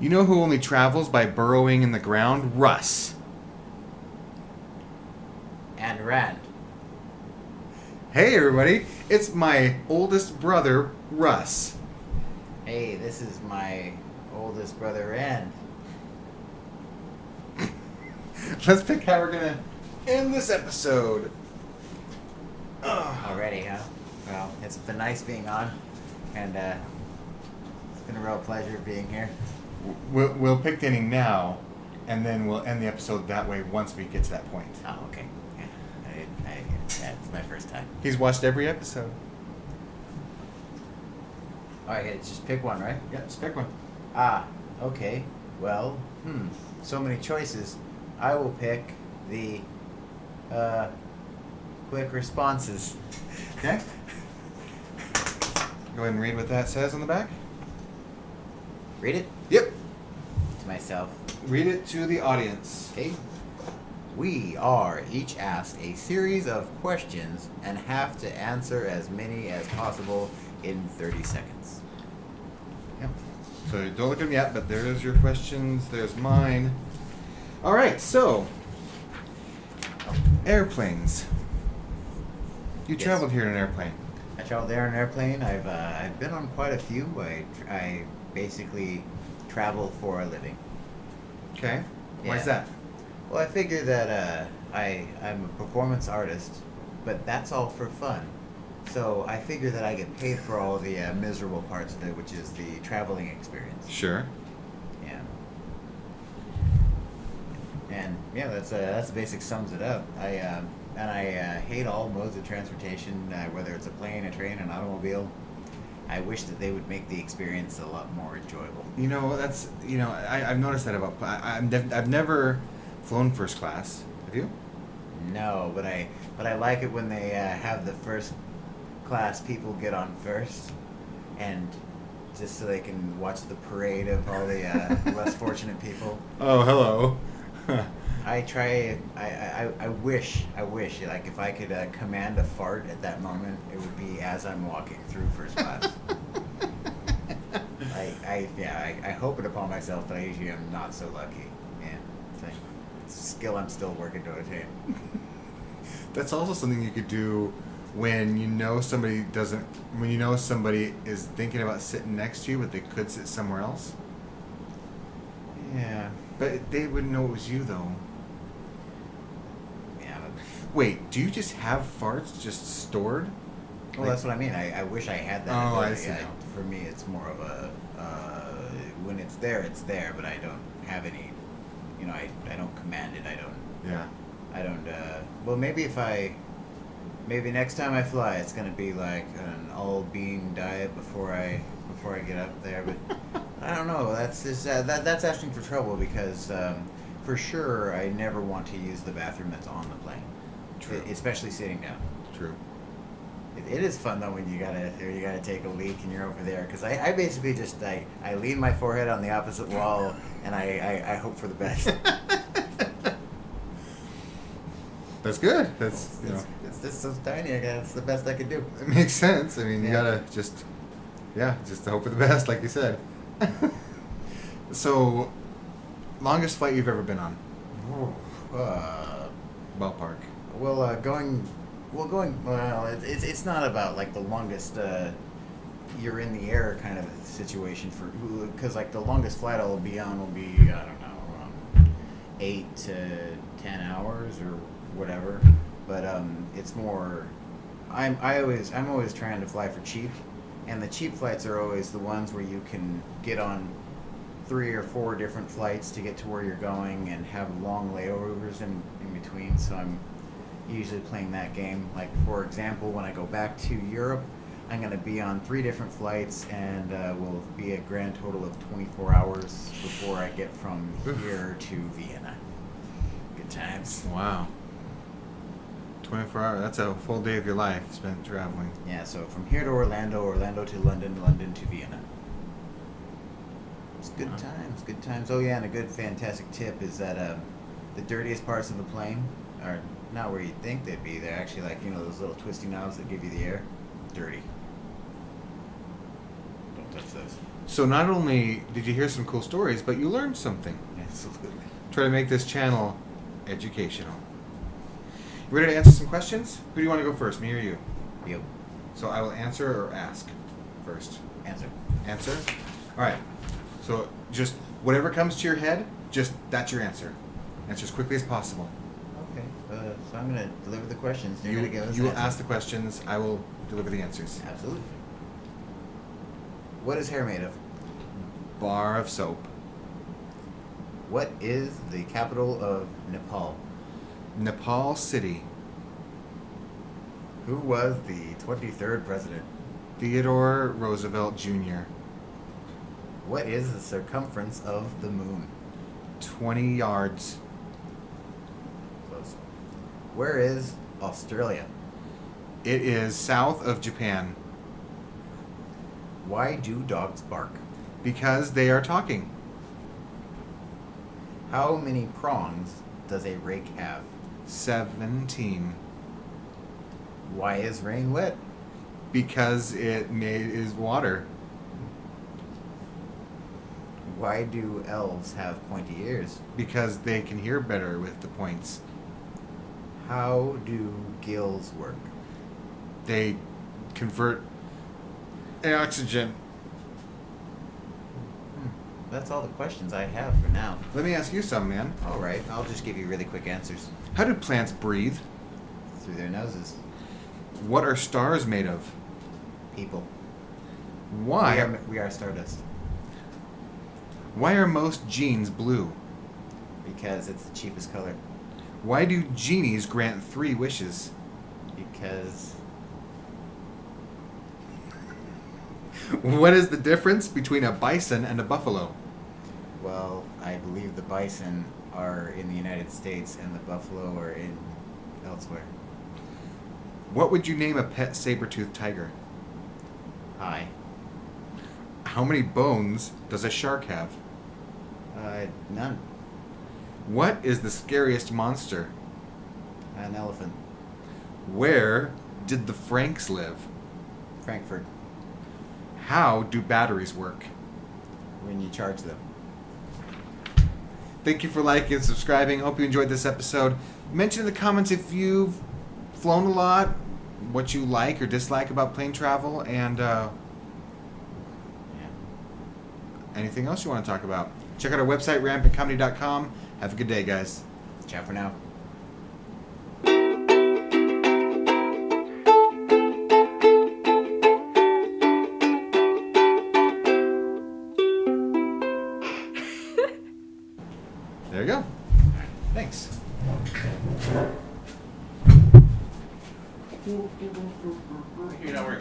You know who only travels by burrowing in the ground? Russ. And Rand. Hey everybody, it's my oldest brother, Russ. Hey, this is my oldest brother Rand. Let's pick how we're gonna end this episode. Already, huh? Well, it's been nice being on, and it's been a real pleasure being here. We'll pick the ending now, and then we'll end the episode that way once we get to that point. Oh, okay. Yeah, it's my first time. He's watched every episode. Alright, just pick one, right? Yeah, just pick one. Okay. Well, so many choices. I will pick the quick responses. Okay. Go ahead and read what that says on the back. Read it Yep. to myself. Read it to the audience. Okay. We are each asked a series of questions and have to answer as many as possible in 30 seconds. Yep. So don't look at them yet, but there's your questions. There's mine. All right. So airplanes. You Yes. traveled here in an airplane. I traveled there in an airplane. I've been on quite a few. I basically travel for a living. Okay. Why is Yeah. that? Well, I figure that I'm a performance artist, but that's all for fun. So I figure that I get paid for all the miserable parts of it, which is the traveling experience. Sure. Yeah. And yeah, that's basic sums it up. I hate all modes of transportation, whether it's a plane, a train, an automobile. I wish that they would make the experience a lot more enjoyable. You know, that's, I've noticed that about, I've never flown first class. Have you? No, but I like it when they have the first class people get on first, and just so they can watch the parade of all the less fortunate people. Oh, hello. I wish, like if I could command a fart at that moment, it would be as I'm walking through first class. I hope it upon myself, but I usually am not so lucky. Yeah, it's a skill I'm still working to attain. That's also something you could do when somebody is thinking about sitting next to you, but they could sit somewhere else. Yeah. But they wouldn't know it was you, though. Yeah. Wait, do you just have farts just stored? Well, that's what I mean. I wish I had that. Oh, ability. I see now. For me, it's more of a when it's there, but I don't have any. I don't command it. Yeah. I don't. Well, maybe next time I fly, it's gonna be like an all-bean diet before I get up there. But I don't know. That's just that's asking for trouble because for sure I never want to use the bathroom that's on the plane. True. Especially sitting down. True. It is fun though when you gotta take a leak and you're over there, because I basically just I lean my forehead on the opposite wall and I hope for the best. That's good. That's It's just so tiny. It's the best I could do. it makes sense. I mean, you Yeah. gotta just hope for the best, like you said. So, longest flight you've ever been on? Ballpark. It's not about like the longest you're in the air kind of a situation because like the longest flight I'll be on will be I don't know 8 to 10 hours or whatever, but it's more I'm always trying to fly for cheap, and the cheap flights are always the ones where you can get on 3 or 4 different flights to get to where you're going and have long layovers in between. So I'm usually playing that game. Like for example, when I go back to Europe, I'm going to be on 3 different flights and will be a grand total of 24 hours before I get from here to Vienna. Good times. Wow. 24 hours. That's a full day of your life spent traveling. Yeah, so from here to Orlando to London, London to Vienna. It's good times, good times. Oh yeah, and a good fantastic tip is that the dirtiest parts of the plane are not where you think they'd be. They're actually like, those little twisty knobs that give you the air. Dirty. Don't touch those. So not only did you hear some cool stories, but you learned something. Absolutely. Try to make this channel educational. You ready to answer some questions? Who do you want to go first, me or you? You. So I will answer or ask first. Answer. Answer? All right. So just whatever comes to your head, just that's your answer. Answer as quickly as possible. Okay. So I'm gonna deliver the questions. You're gonna give us You will answers. ask the questions. I will deliver the answers. Absolutely. What is hair made of? Bar of soap. What is the capital of Nepal? Nepal City. Who was the 23rd president? Theodore Roosevelt Jr. What is the circumference of the moon? 20 yards. Close. Where is Australia? It is south of Japan Why do dogs bark? because they are talking. How many prongs does a rake have? 17. Why is rain wet? Because it is water. Why do elves have pointy ears? Because they can hear better with the points. How do gills work? They convert oxygen. That's all the questions I have for now. Let me ask you some, man. All right, I'll just give you really quick answers. How do plants breathe? Through their noses. What are stars made of? People. Why? We are stardust. Why are most jeans blue? Because it's the cheapest color. Why do genies grant 3 wishes? Because What is the difference between a bison and a buffalo? well, I believe the bison are in the United States and the buffalo are in elsewhere. What would you name a pet saber-toothed tiger? Hi. How many bones does a shark have? None. What is the scariest monster? An elephant. Where did the Franks live? Frankfurt. How do batteries work? When you charge them. Thank you for liking and subscribing. Hope you enjoyed this episode. Mention in the comments if you've flown a lot, what you like or dislike about plane travel, and Yeah. anything else you want to talk about. Check out our website, rampantcomedy.com. Have a good day, guys. Ciao for now. There you go. Thanks. You know where